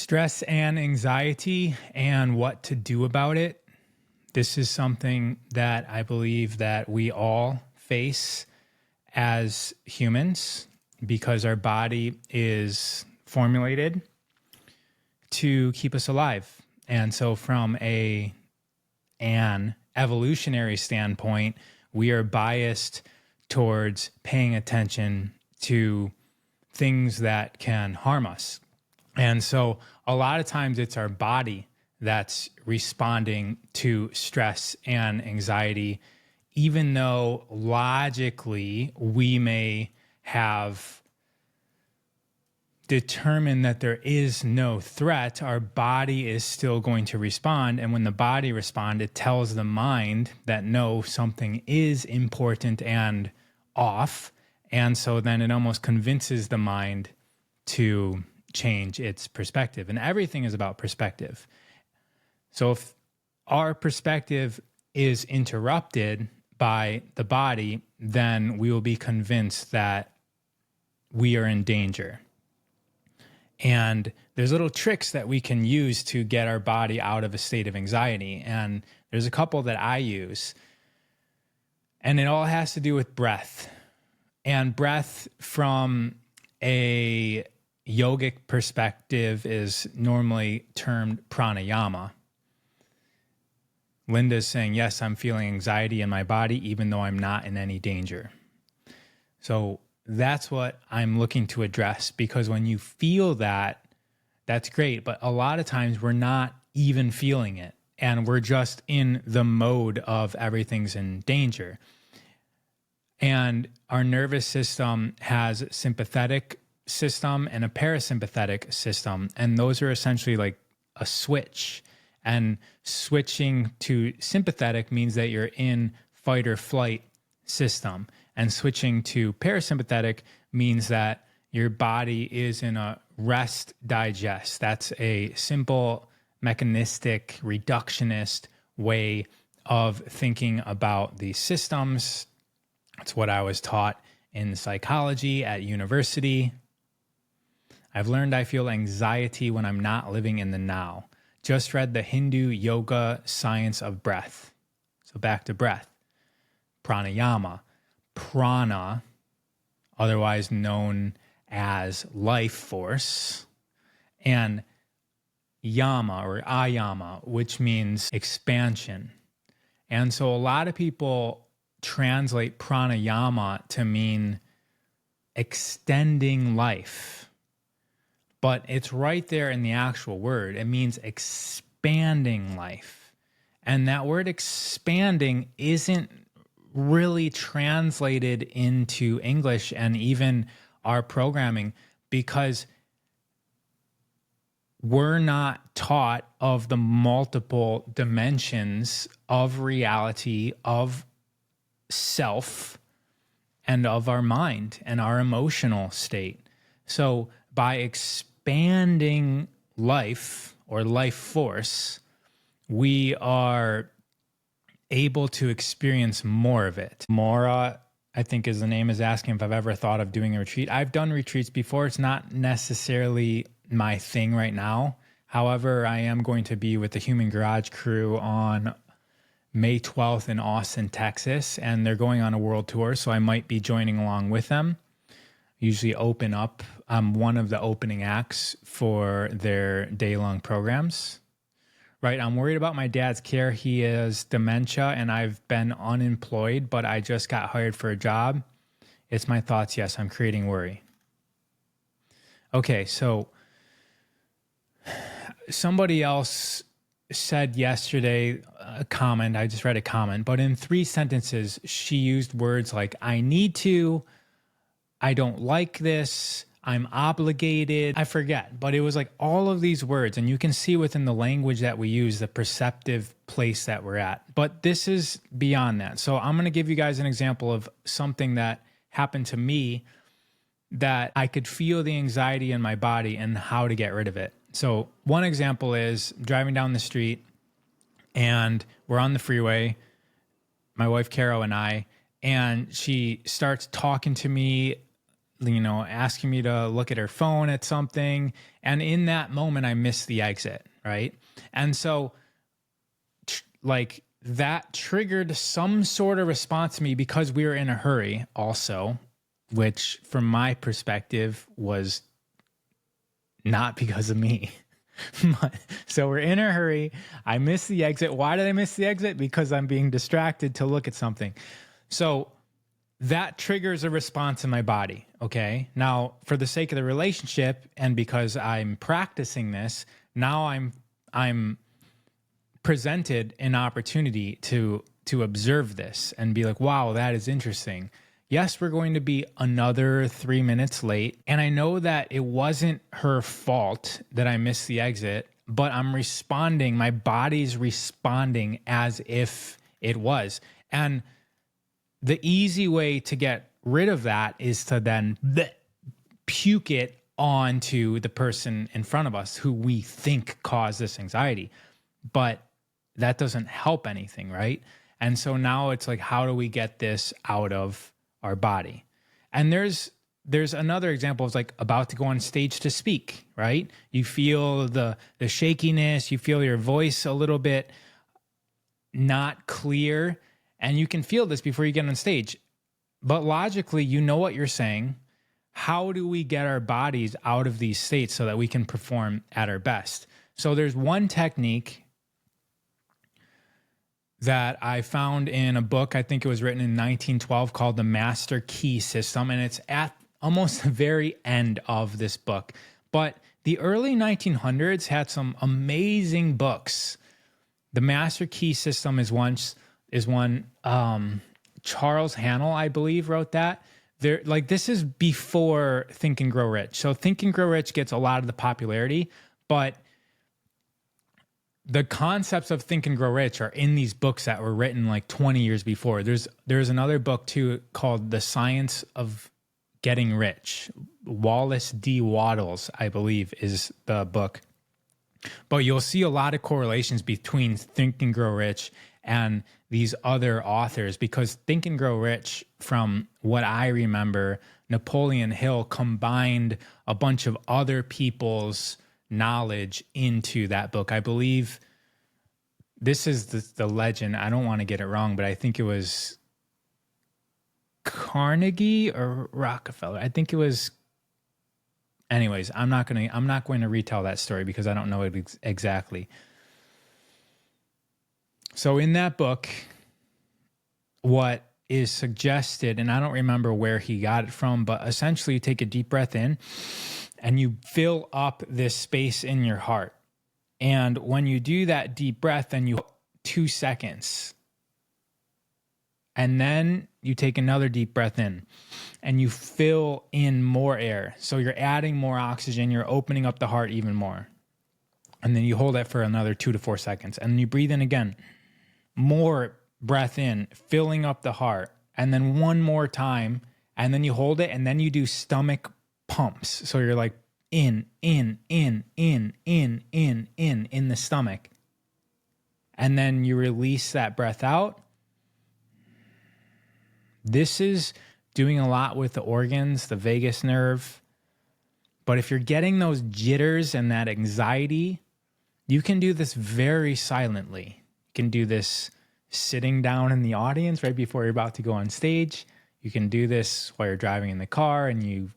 Stress and anxiety and what to do about it. This is something that I believe that we all face as humans because our body is formulated to keep us alive. And so from an evolutionary standpoint, we are biased towards paying attention to things that can harm us. And so a lot of times it's our body that's responding to stress and anxiety, even though logically we may have determined that there is no threat, our body is still going to respond. And when the body responds, it tells the mind that no, something is important and off. And so then it almost convinces the mind to change its perspective. And everything is about perspective. So if our perspective is interrupted by the body, then we will be convinced that we are in danger. And there's little tricks that we can use to get our body out of a state of anxiety. And there's a couple that I use. And it all has to do with breath. And breath from a yogic perspective is normally termed pranayama. Linda's saying, yes, I'm feeling anxiety in my body, even though I'm not in any danger. So that's what I'm looking to address, because when you feel that, that's great. But a lot of times we're not even feeling it. And we're just in the mode of everything's in danger. And our nervous system has a sympathetic system and a parasympathetic system. And those are essentially like a switch. And switching to sympathetic means that you're in fight or flight system. And switching to parasympathetic means that your body is in a rest digest. That's a simple, mechanistic, reductionist way of thinking about these systems. That's what I was taught in psychology at university. I've learned I feel anxiety when I'm not living in the now. Just read the Hindu yoga science of breath. So back to breath. Pranayama. Prana, otherwise known as life force, and yama or ayama, which means expansion. And so a lot of people translate pranayama to mean extending life. But it's right there in the actual word. It means expanding life. And that word expanding isn't really translated into English and even our programming, because we're not taught of the multiple dimensions of reality, of self, and of our mind and our emotional state. So by expanding life or life force, we are able to experience more of it. Maura, I think is the name, is asking if I've ever thought of doing a retreat. I've done retreats before. It's not necessarily my thing right now. However, I am going to be with the Human Garage crew on May 12th in Austin, Texas, and they're going on a world tour, so I might be joining along with them. Usually open up. I'm one of the opening acts for their day-long programs. Right, I'm worried about my dad's care. He has dementia and I've been unemployed, but I just got hired for a job. It's my thoughts. Yes, I'm creating worry. Okay, so somebody else said yesterday, a comment, I just read a comment, but in 3 sentences, she used words like, I need to, I don't like this, I'm obligated, I forget, but it was like all of these words, and you can see within the language that we use, the perceptive place that we're at. But this is beyond that. So I'm going to give you guys an example of something that happened to me that I could feel the anxiety in my body and how to get rid of it. So one example is driving down the street and we're on the freeway, my wife Caro and I, and she starts talking to me asking me to look at her phone at something. And in that moment, I missed the exit, right? And so like that triggered some sort of response to me because we were in a hurry also, which from my perspective was not because of me. So we're in a hurry. I missed the exit. Why did I miss the exit? Because I'm being distracted to look at something. So that triggers a response in my body. Okay. Now, for the sake of the relationship, and because I'm practicing this, now I'm presented an opportunity to observe this and be like, wow, that is interesting. Yes, we're going to be another 3 minutes late. And I know that it wasn't her fault that I missed the exit, but I'm responding, my body's responding as if it was. And the easy way to get rid of that is to then puke it onto the person in front of us who we think caused this anxiety. But that doesn't help anything, right? And so now it's like, how do we get this out of our body? And there's another example of like about to go on stage to speak, right? You feel the shakiness, you feel your voice a little bit not clear, and you can feel this before you get on stage. But logically, you know what you're saying. How do we get our bodies out of these states so that we can perform at our best? So there's one technique that I found in a book, I think it was written in 1912, called the Master Key System. And it's at almost the very end of this book. But the early 1900s had some amazing books. The Master Key System is one Charles Hannell, I believe, wrote that. This is before Think and Grow Rich. So Think and Grow Rich gets a lot of the popularity, but the concepts of Think and Grow Rich are in these books that were written like 20 years before. There's another book too called The Science of Getting Rich. Wallace D. Wattles, I believe, is the book. But you'll see a lot of correlations between Think and Grow Rich and these other authors, because Think and Grow Rich, from what I remember, Napoleon Hill combined a bunch of other people's knowledge into that book. I believe this is the legend. I don't want to get it wrong, but I think it was Carnegie or Rockefeller. I think it was. Anyways, I'm not going to retell that story because I don't know it exactly. So in that book, what is suggested, and I don't remember where he got it from, but essentially you take a deep breath in and you fill up this space in your heart. And when you do that deep breath, then you 2 seconds. And then you take another deep breath in and you fill in more air. So you're adding more oxygen, you're opening up the heart even more. And then you hold that for another 2 to 4 seconds. And you breathe in again. More breath in, filling up the heart. And then one more time. And then you hold it, and then you do stomach pumps. So you're like in the stomach. And then you release that breath out. This is doing a lot with the organs, the vagus nerve. But if you're getting those jitters and that anxiety, you can do this very silently. You can do this sitting down in the audience right before you're about to go on stage. You can do this while you're driving in the car and you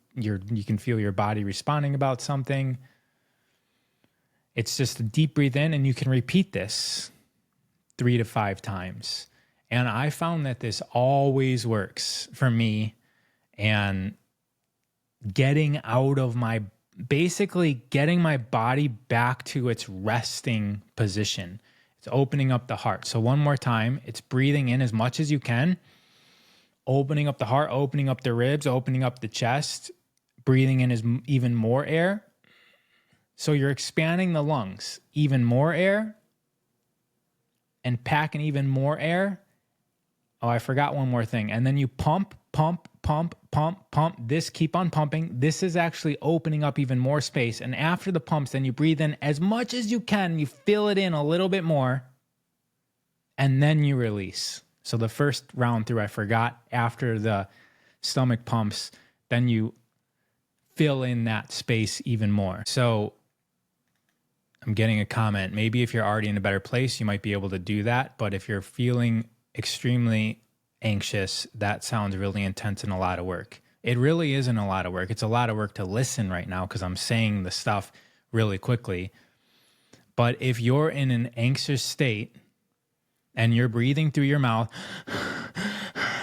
can feel your body responding about something. It's just a deep breathe in, and you can repeat this 3 to 5 times. And I found that this always works for me, and getting my body back to its resting position. It's opening up the heart. So one more time, it's breathing in as much as you can, opening up the heart, opening up the ribs, opening up the chest, breathing in even more air. So you're expanding the lungs, even more air, and packing even more air. Oh, I forgot one more thing. And then you pump. This, keep on pumping. This is actually opening up even more space. And after the pumps, then you breathe in as much as you can. You fill it in a little bit more. And then you release. So the first round through, I forgot, after the stomach pumps, then you fill in that space even more. So I'm getting a comment. Maybe if you're already in a better place, you might be able to do that. But if you're feeling extremely anxious, that sounds really intense and a lot of work. It really isn't a lot of work. It's a lot of work to listen right now because I'm saying the stuff really quickly. But if you're in an anxious state and you're breathing through your mouth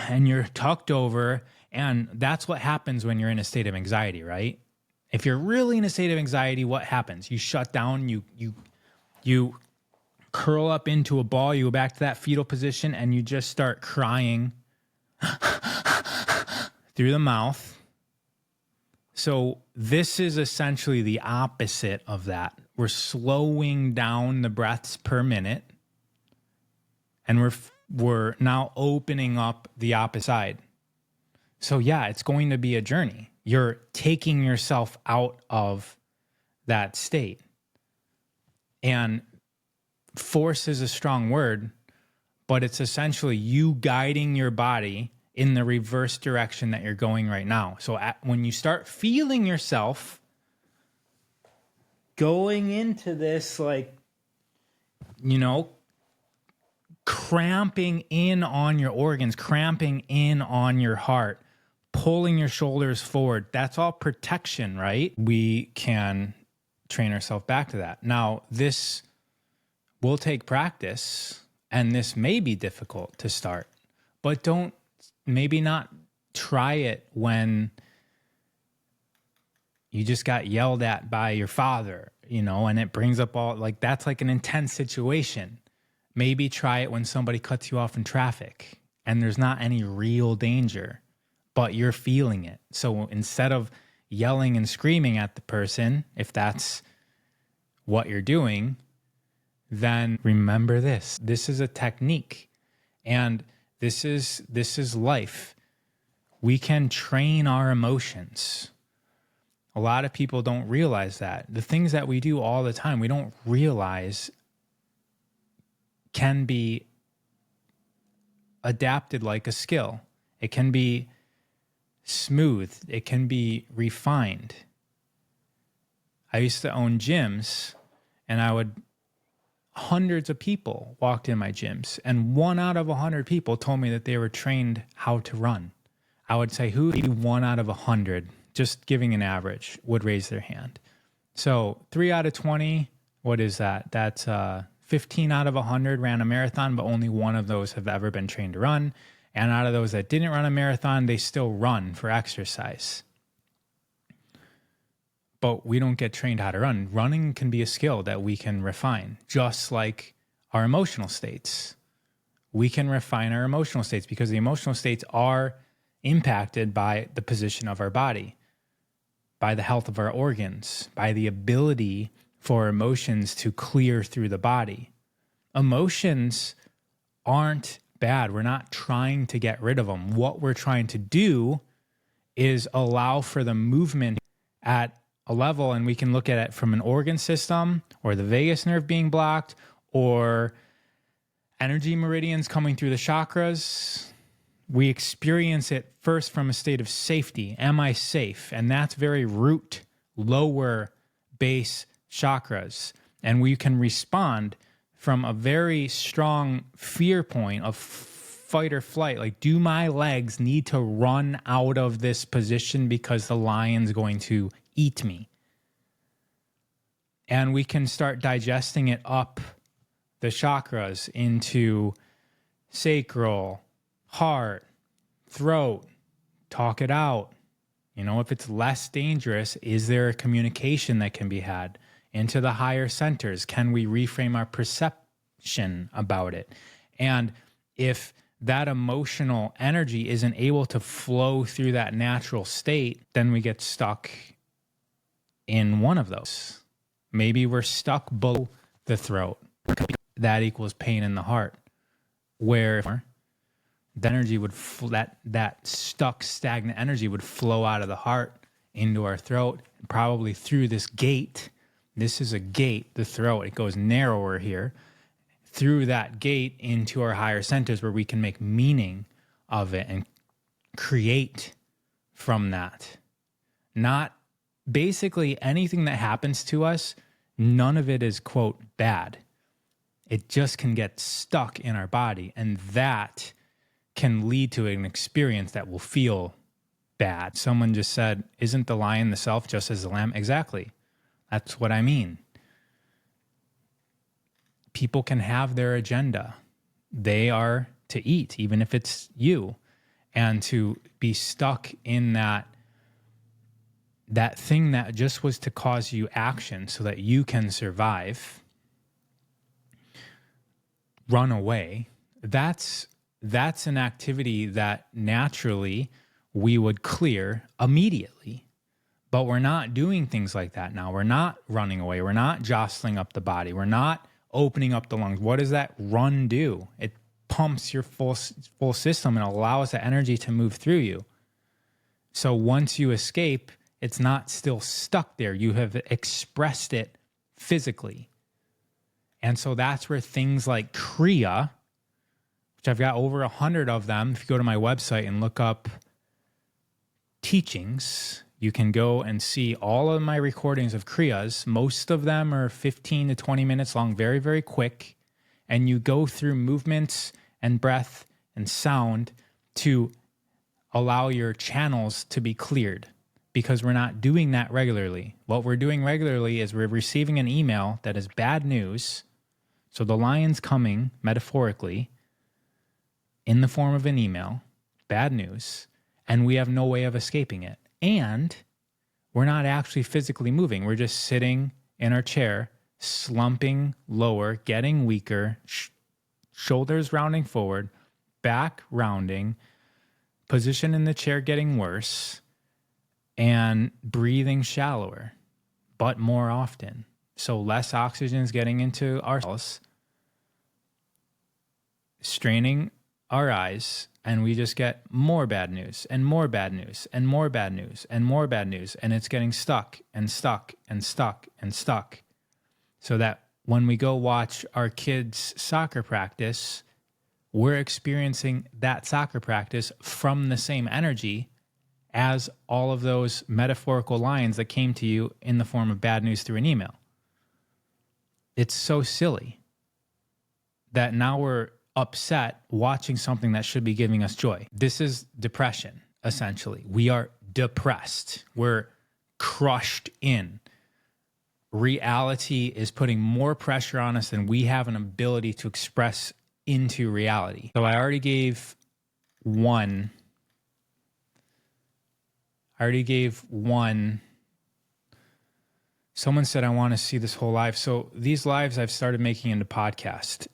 and you're tucked over, and that's what happens when you're in a state of anxiety, right? If you're really in a state of anxiety, what happens? You shut down, you curl up into a ball, you go back to that fetal position, and you just start crying through the mouth. So this is essentially the opposite of that. We're slowing down the breaths per minute, and we're now opening up the opposite side. So yeah, it's going to be a journey. You're taking yourself out of that state. And force is a strong word, but it's essentially you guiding your body in the reverse direction that you're going right now. So when you start feeling yourself going into this, cramping in on your organs, cramping in on your heart, pulling your shoulders forward, that's all protection, right? We can train ourselves back to that. Now, this will take practice, and this may be difficult to start, but maybe not try it when you just got yelled at by your father, and it brings up that's like an intense situation. Maybe try it when somebody cuts you off in traffic and there's not any real danger, but you're feeling it. So instead of yelling and screaming at the person, if that's what you're doing, then remember this. This is a technique, and this is life. We can train our emotions. A lot of people don't realize that. The things that we do all the time, we don't realize can be adapted like a skill. It can be smoothed. It can be refined. I used to own gyms, and hundreds of people walked in my gyms, and 1 out of 100 people told me that they were trained how to run. I would say, who 1 out of 100, just giving an average, would raise their hand. So 3 out of 20, what is that? That's 15 out of 100 ran a marathon, but only 1 of those have ever been trained to run. And out of those that didn't run a marathon, they still run for exercise. But we don't get trained how to run. Running can be a skill that we can refine, just like our emotional states. We can refine our emotional states because the emotional states are impacted by the position of our body, by the health of our organs, by the ability for emotions to clear through the body. Emotions aren't bad. We're not trying to get rid of them. What we're trying to do is allow for the movement at a level, and we can look at it from an organ system or the vagus nerve being blocked or energy meridians coming through the chakras. We experience it first from a state of safety. Am I safe? And that's very root, lower base chakras. And we can respond from a very strong fear point of fight or flight. Like, do my legs need to run out of this position because the lion's going to eat me? And we can start digesting it up the chakras into sacral, heart, throat, talk it out. If it's less dangerous, is there a communication that can be had into the higher centers? Can we reframe our perception about it? And if that emotional energy isn't able to flow through that natural state, then we get stuck in one of those. Maybe we're stuck below the throat. That equals pain in the heart, where the energy would that stuck stagnant energy would flow out of the heart into our throat, probably through this gate. This is a gate, the throat. It goes narrower here, through that gate into our higher centers, where we can make meaning of it and create from that. Not basically anything that happens to us, none of it is, quote, bad. It just can get stuck in our body, and that can lead to an experience that will feel bad. Someone just said, isn't the lion the self just as the lamb? Exactly. That's what I mean. People can have their agenda. They are to eat, even if it's you. And to be stuck in that thing that just was to cause you action so that you can survive, run away, that's an activity that naturally we would clear immediately. But we're not doing things like that now. We're not running away. We're not jostling up the body. We're not opening up the lungs. What does that run do? It pumps your full system and allows the energy to move through you. So once you escape, it's not still stuck there. You have expressed it physically. And so that's where things like Kriya, which I've got over 100 of them. If you go to my website and look up teachings, you can go and see all of my recordings of Kriyas. Most of them are 15 to 20 minutes long, very, very quick. And you go through movements and breath and sound to allow your channels to be cleared, because we're not doing that regularly. What we're doing regularly is we're receiving an email that is bad news. So the lion's coming, metaphorically, in the form of an email, bad news, and we have no way of escaping it. And we're not actually physically moving. We're just sitting in our chair, slumping lower, getting weaker, shoulders rounding forward, back rounding, position in the chair getting worse, and breathing shallower, but more often. So less oxygen is getting into our cells, straining our eyes, and we just get more bad news and more bad news and more bad news and more bad news. And it's getting stuck and stuck and stuck and stuck. So that when we go watch our kids' soccer practice, we're experiencing that soccer practice from the same energy as all of those metaphorical lines that came to you in the form of bad news through an email. It's so silly that now we're upset watching something that should be giving us joy. This is depression, essentially. We are depressed. We're crushed in. Reality is putting more pressure on us than we have an ability to express into reality. So I already gave one. Someone said, I want to see this whole live. So these lives I've started making into podcast.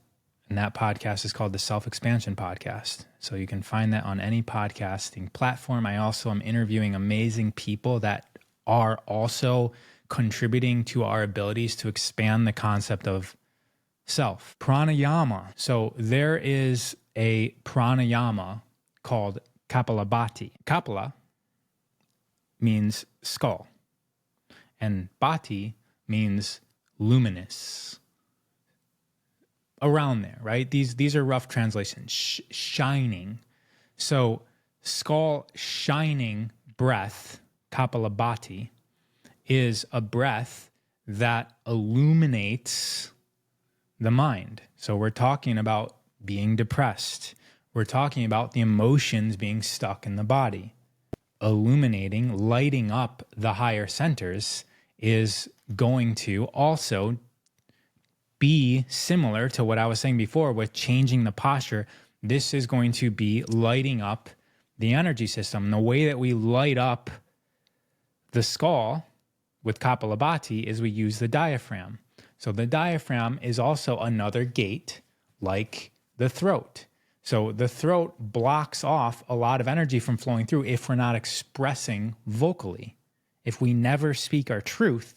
And that podcast is called the Self-Expansion Podcast. So you can find that on any podcasting platform. I also am interviewing amazing people that are also contributing to our abilities to expand the concept of self. Pranayama. So there is a pranayama called Kapalabhati. Kapala means skull, and bhati means luminous. Around there, right? These are rough translations. Shining. So skull shining breath, Kapalabhati, is a breath that illuminates the mind. So we're talking about being depressed. We're talking about the emotions being stuck in the body. Illuminating, lighting up the higher centers is going to also be similar to what I was saying before with changing the posture. This is going to be lighting up the energy system. The way that we light up the skull with Kapalabhati is we use the diaphragm. So the diaphragm is also another gate like the throat. So the throat blocks off a lot of energy from flowing through if we're not expressing vocally. If we never speak our truth,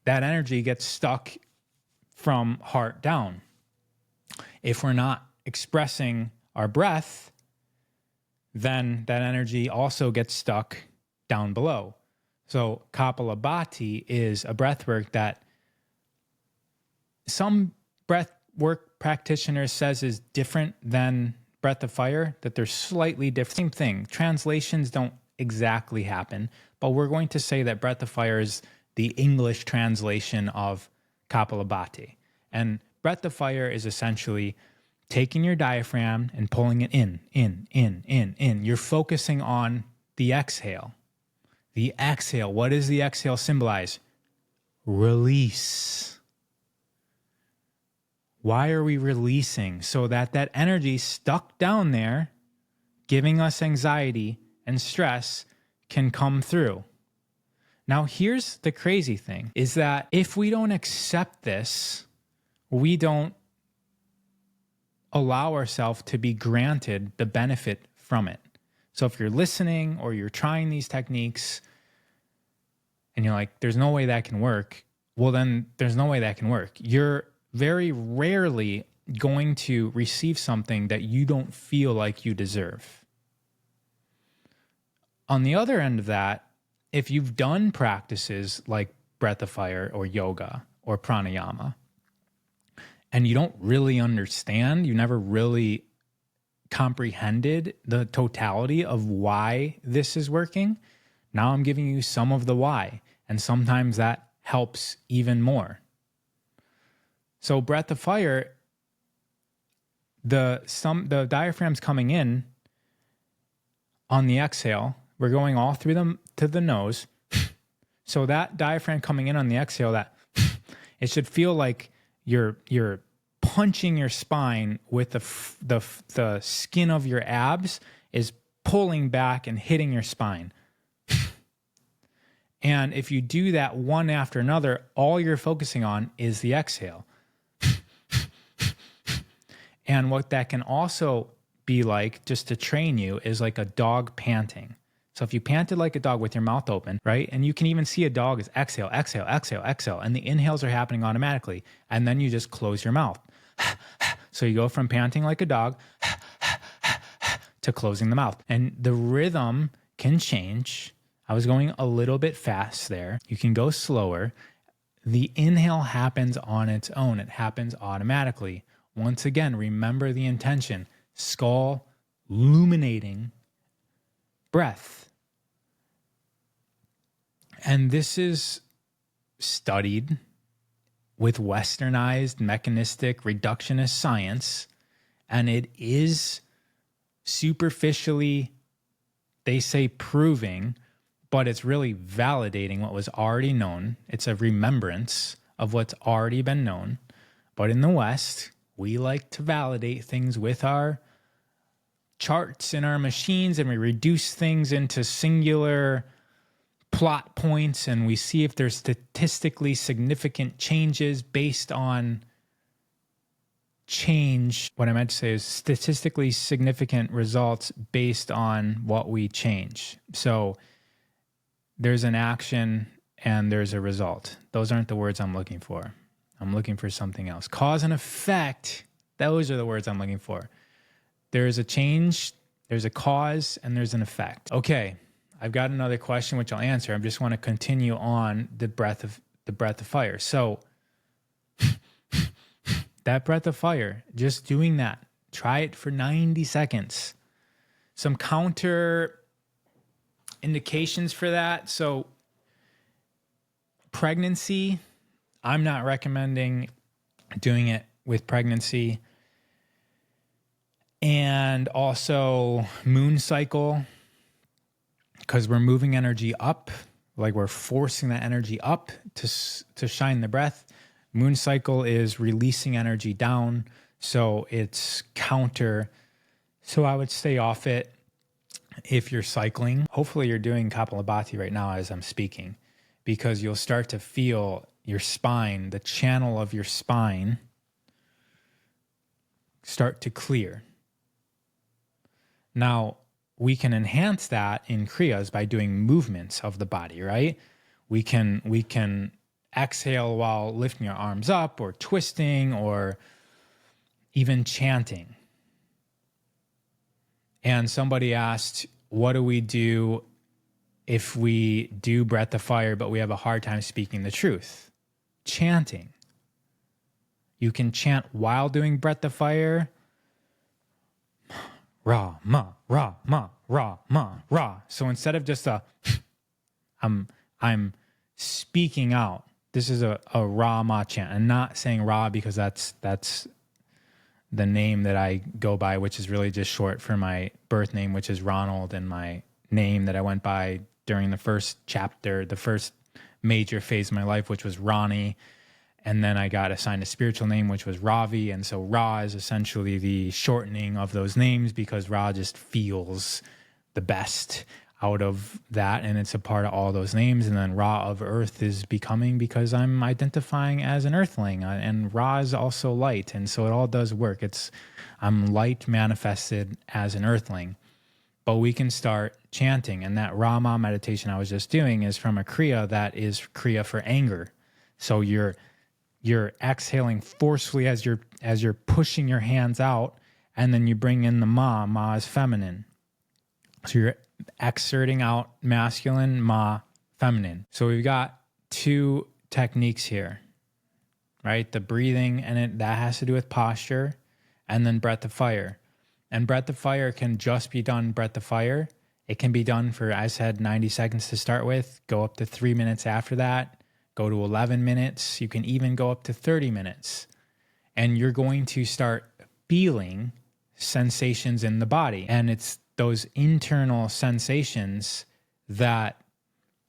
that energy gets stuck from heart down. If we're not expressing our breath, then that energy also gets stuck down below. So Kapalabhati is a breath work that some breath work practitioners says is different than breath of fire, that they're slightly different. Same thing. Translations don't exactly happen, but we're going to say that breath of fire is the English translation of Kapalabhati. And breath of fire is essentially taking your diaphragm and pulling it in. You're focusing on the exhale. The exhale, what does the exhale symbolize? Release. Why are we releasing? So that energy stuck down there, giving us anxiety and stress, can come through. Now, here's the crazy thing, is that if we don't accept this, we don't allow ourselves to be granted the benefit from it. So if you're listening or you're trying these techniques and you're like, there's no way that can work, well, then there's no way that can work. You're very rarely going to receive something that you don't feel like you deserve. On the other end of that, if you've done practices like breath of fire or yoga or pranayama, and you don't really understand, you never really comprehended the totality of why this is working, now I'm giving you some of the why, and sometimes that helps even more. So breath of fire, the diaphragm's coming in on the exhale. We're going all through them to the nose. So that diaphragm coming in on the exhale, that it should feel like you're punching your spine with the skin of your abs is pulling back and hitting your spine. And if you do that one after another, all you're focusing on is the exhale. And what that can also be like, just to train you, is like a dog panting. So if you panted like a dog with your mouth open, right? And you can even see a dog is exhale, exhale, exhale, exhale. And the inhales are happening automatically. And then you just close your mouth. So you go from panting like a dog to closing the mouth. And the rhythm can change. I was going a little bit fast there. You can go slower. The inhale happens on its own. It happens automatically. Once again, remember the intention. Skull, illuminating breath. And this is studied with westernized, mechanistic, reductionist science, and it is superficially, they say, proving, but it's really validating what was already known. It's a remembrance of what's already been known. But in the West, we like to validate things with our charts and our machines, and we reduce things into singular plot points, and we see if there's statistically significant changes based on change. What I meant to say is statistically significant results based on what we change. So there's an action and there's a result. Those aren't the words I'm looking for. I'm looking for something else. Cause and effect. Those are the words I'm looking for. There's a change, there's a cause, and there's an effect. Okay. I've got another question which I'll answer. I just want to continue on the breath of fire. So that breath of fire, just doing that, try it for 90 seconds. Some counter indications for that. So pregnancy, I'm not recommending doing it with pregnancy. And also moon cycle, because we're moving energy up, like we're forcing that energy up to shine the breath. Moon cycle is releasing energy down, so it's counter. So I would stay off it if you're cycling. Hopefully you're doing Kapalabhati right now as I'm speaking, because you'll start to feel your spine, the channel of your spine, start to clear. Now, we can enhance that in kriyas by doing movements of the body, right? We can exhale while lifting your arms up, or twisting, or even chanting. And somebody asked, what do we do if we do breath of fire, but we have a hard time speaking the truth? Chanting. You can chant while doing breath of fire, Ra, ma, ra, ma, ra, ma, ra. So instead of just I'm speaking out. This is a Ra Ma chant. I'm not saying Ra because that's the name that I go by, which is really just short for my birth name, which is Ronald, and my name that I went by during the first chapter, the first major phase of my life, which was Ronnie. And then I got assigned a spiritual name, which was Ravi. And so Ra is essentially the shortening of those names because Ra just feels the best out of that. And it's a part of all those names. And then Ra of Earth is becoming because I'm identifying as an earthling. And Ra is also light. And so it all does work. I'm light manifested as an earthling. But we can start chanting. And that Rama meditation I was just doing is from a Kriya that is Kriya for anger. So you're exhaling forcefully as you're pushing your hands out, and then you bring in the Ma. Ma is feminine. So you're exerting out masculine, Ma, feminine. So we've got two techniques here, right? The breathing, and that has to do with posture, and then breath of fire. And breath of fire can just be done breath of fire. It can be done for, I said, 90 seconds to start with, go up to 3 minutes after that, go to 11 minutes. You can even go up to 30 minutes. And you're going to start feeling sensations in the body. And it's those internal sensations that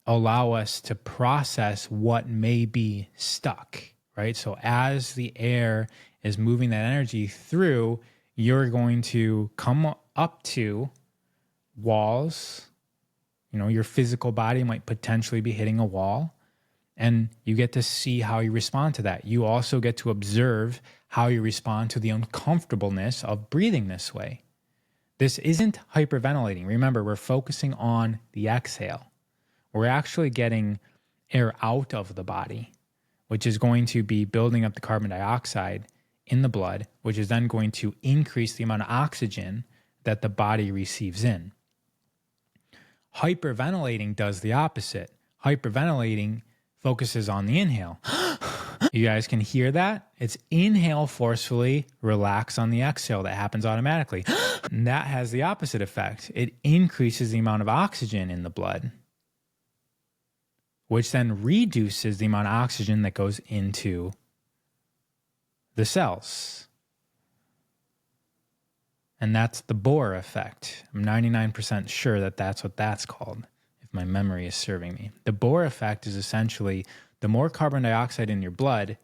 allow us to process what may be stuck, right? So as the air is moving that energy through, you're going to come up to walls. You know, your physical body might potentially be hitting a wall, and you get to see how you respond to that. You also get to observe how you respond to the uncomfortableness of breathing this way. This isn't hyperventilating. Remember, we're focusing on the exhale. We're actually getting air out of the body, which is going to be building up the carbon dioxide in the blood, which is then going to increase the amount of oxygen that the body receives in. Hyperventilating does the opposite. Hyperventilating focuses on the inhale. You guys can hear that? It's inhale forcefully, relax on the exhale. That happens automatically. And that has the opposite effect. It increases the amount of oxygen in the blood, which then reduces the amount of oxygen that goes into the cells. And that's the Bohr effect. I'm 99% sure that that's what that's called, if my memory is serving me. The Bohr effect is essentially the more carbon dioxide in your blood,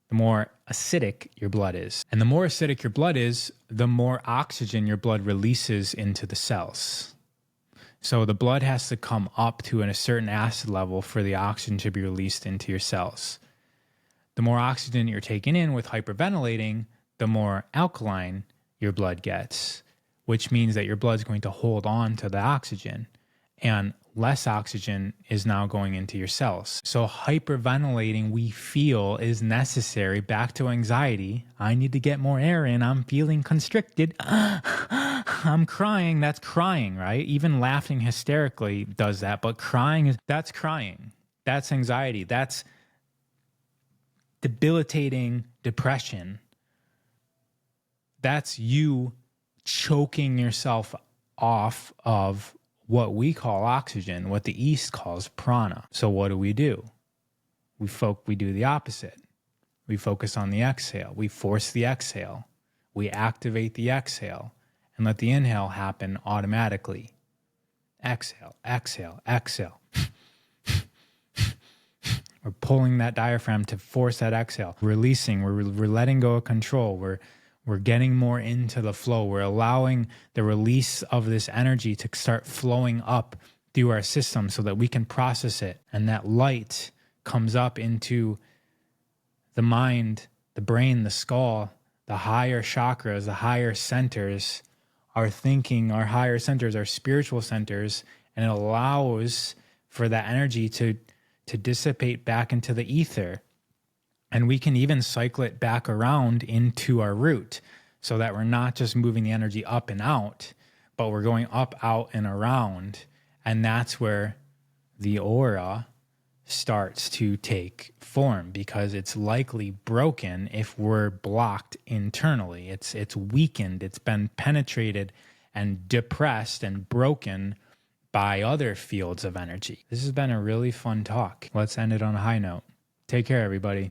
the more acidic your blood is. And the more acidic your blood is, the more oxygen your blood releases into the cells. So the blood has to come up to a certain acid level for the oxygen to be released into your cells. The more oxygen you're taking in with hyperventilating, the more alkaline your blood gets, which means that your blood's going to hold on to the oxygen, and less oxygen is now going into your cells. So hyperventilating, we feel, is necessary. Back to anxiety. I need to get more air in. I'm feeling constricted. I'm crying. That's crying, right? Even laughing hysterically does that, but that's crying. That's anxiety. That's debilitating depression. That's you choking yourself off of what we call oxygen, what the East calls prana. So what do? We do the opposite. We focus on the exhale. We force the exhale. We activate the exhale and let the inhale happen automatically. Exhale, exhale, exhale. We're pulling that diaphragm to force that exhale. Releasing, we're letting go of control. We're getting more into the flow. We're allowing the release of this energy to start flowing up through our system so that we can process it. And that light comes up into the mind, the brain, the skull, the higher chakras, the higher centers, our thinking, our higher centers, our spiritual centers, and it allows for that energy to dissipate back into the ether. And we can even cycle it back around into our root so that we're not just moving the energy up and out, but we're going up, out, and around. And that's where the aura starts to take form, because it's likely broken if we're blocked internally. It's weakened. It's been penetrated and depressed and broken by other fields of energy. This has been a really fun talk. Let's end it on a high note. Take care, everybody.